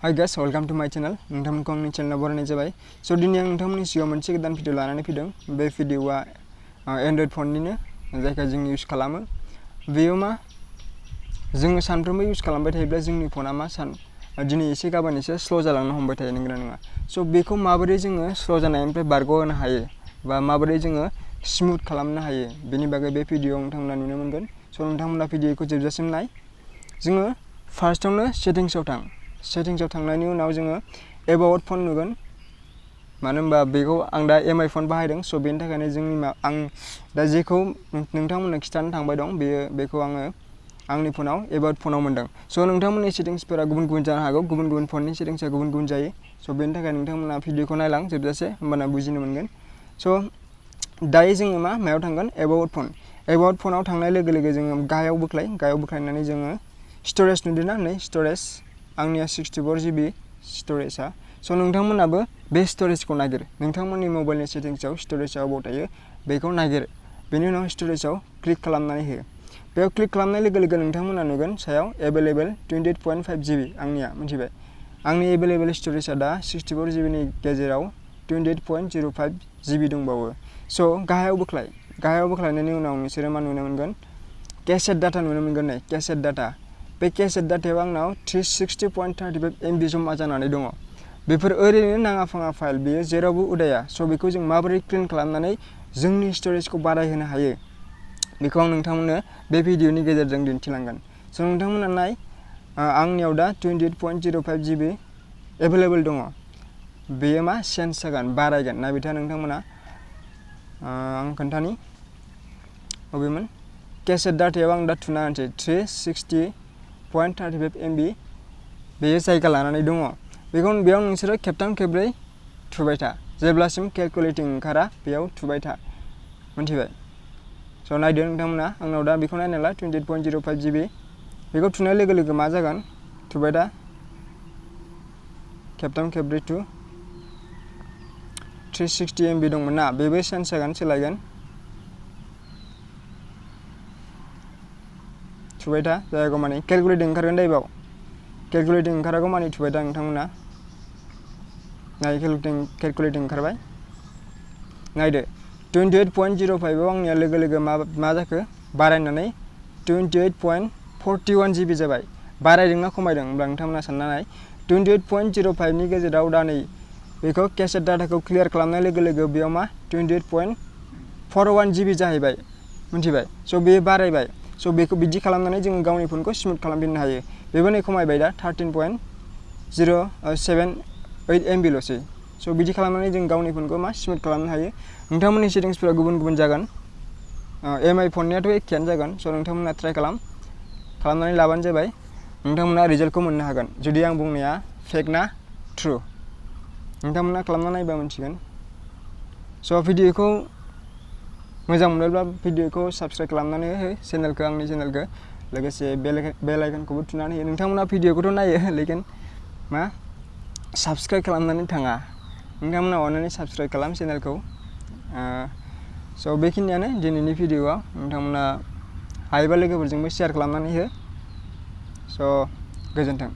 Hi guys, welcome to my channel. नोंथांमोनखौ आंनि चेनेलाव बरायनाय जाबाय। स' दिनै आं नोंथांमोननि सिगाङाव मोनसे गोदान भिडिअ लानानै फैदों। बे भिडिअआ एन्ड्रइड फननिनो जायखौ जों इउज खालामो। बेयो मा जोङो सानफ्रोमबो इउज खालामबाय थायोब्ला जोंनि फना मा दिनै एसे गाबोन एसे स्ल' जालांनो हमबाय थायो नंगौना नङा। स' बेखौ माबोरै जोङो स्ल' जानायनिफ्राय बारग'होनो हायो बा माबोरै जोङो स्मुथ खालामनो हायो बेनि बागै बे भिडिअआव नोंथांमोना नुनो मोनगोन। स' नोंथांमोना भिडिअखौ जोबजासिम नाय। जोङो फार्स्टआवनो सेटिंसआव थां। सेटिंसआव थांनायनि उनाव जोङो एबाउट फन नुगोन। मानो होनबा बेखौ आं दा एमआई फन बाहायदों। स' बेनि थाखायनो आं दा जेखौ नोंथांमोननो खिथानो थांबाय दं बेखौ आङो आंनि फनाव एबाउट फनाव मोनदों। स' नोंथांमोननि सेटिंसफोरा गुबुन गुबुन जानो हागौ। गुबुन गुबुन फननि सेटिंसआ गुबुन गुबुन जायो। स' बेनि थाखाय नोंथांमोना भिडिअखौ नायलां जोबजासे होमबाना बुजिनो मोनगोन। स' दायो जोङो मायाव थांगोन एबाउट फन। एबाउट फनाव थांनाय लोगो लोगो जोङो गाहायाव बोख्लायनानै जोङो स्ट'रेज नुदों ना नै स्ट'रेज आंनिया 64 GB स्ट'रेजआ। स' नोंथांमोनाबो बे स्ट'रेजखौ नागिर। नोंथांमोननि मबाइलनि सेटिंसआव स्ट'रेजआ अबाव थायो बेखौ नागिर। बेनि उनाव स्ट'रेजआव क्लिक खालामनानै हो। बेयाव क्लिक खालामनाय लोगो लोगो नोंथांमोना नुगोन सायाव एभेलेबल 28.5 GB आंनिया मिथिबाय। आंनि एभेलेबल स्ट'रेजआ दा 64 GB नि गेजेराव 28.05 GB दंबावो। स' गाहायाव बोख्लायनायनि उनाव नोंसोरो मा नुनो मोनगोन केसेट डाटा नुनो मोनगोन नै केसेट डाटा। बे केसेट डाटायाव आंनाव 360.35 MB जमा जानानै दङ। बेफोर ओरैनो नाङा फाङा फाइल बेयो जेरावबो उदाया। स' बेखौ जों माबोरै क्लिन खालामनानै जोंनि स्ट'रेजखौ बारायहोनो हायो बेखौ आं नोंथांमोननो बे भिडिअनि गेजेरजों दिन्थिलांगोन। स' नोंथांमोना नाय आंनियाव दा 28.05 GB एभेलेबल दङ। बेयो मा चेन्ज जागोन बारायगोन नायबाय था नोंथांमोना। आं खोन्थानि बबेमोन केसेट डाटायाव आं दा थुना होनोसै 360.35 MB बेयो जायगा लानानै दङ। बेयाव नोंसोरो खेबथाम खेबब्रै थुबाय था जेब्लासिम केलकुलेटिं ओंखारा बेयाव थुबाय था मिथिबाय। स' नायदो नोंथांमोना आंनाव दा बेखौ नायनाला 28.05 GB बेखौ थुनाय लोगो लोगो मा जागोन थुबाय दा खेबथाम खेबब्रै थु 360 MB दंमोन ना बेबो चेन्ज जागोन सोलायगोन। थुबाय था जायागौ मानि केलकुलेटिं ओंखारगोन दा बेयाव केलकुलेटिं ओंखारागौ मानि थुबाय था नोंथांमोना। नाय केलकुलेटिं ओंखारबाय। नायदो 28.05 आव आंनिया लोगो लोगो मा जाखो बारायनानै 28.41 GB जाबाय। बारायदोंना खमायदों होनब्ला नोंथांमोना सानना नाय 28.05 नि गेजेराव दा नै बेखौ केसेट डाटाखौ क्लियार खालामनाय लोगो लोगो बेयाव मा 28.41 GB जाहैबाय मिथिबाय। स' बेयो बारायबाय। स' बेखौ बिदि खालामनानै जोङो गावनि फनखौ स्मुथ खालामफिननो हायो। बेबो नै खमायबाय दा 13.078 MB ल'सै। स' बिदि खालामनानै जों गावनि फनखौ मा स्मुथ खालामनो हायो। नोंथांमोननि सेटिंसफोरा गुबुन गुबुन जागोन। एमआई फननियाथ' एखेयानो जागोन। स' नोंथांमोना ट्राइ खालामनानै लाबानो जाबाय। नोंथांमोना रिजाल्टखौ मोननो हागोन जुदि आं बुंनाया फेक ना ट्रु नोंथांमोना खालामना नायबा मिथिगोन। स' भिडिअखौ मोजां मोनोब्ला भिडिअखौ साबस्क्राइब खालामनानै हो आंनि चेनेलखौ लोगोसे बेल आइकनखौबो थुनानै हो। नोंथांमोना भिडिअखौथ' नायो लेकिन मा साबस्क्राइब खालामनानै थाङा। नोंथांमोना अननानै साबस्क्राइब खालाम चेनेलखौ। स' बेखिनियानो दिनैनि भिडिअआव नोंथांमोना हायोबा लोगोफोरजोंबो शेयार खालामनानै हो। स' गोजोन्थों।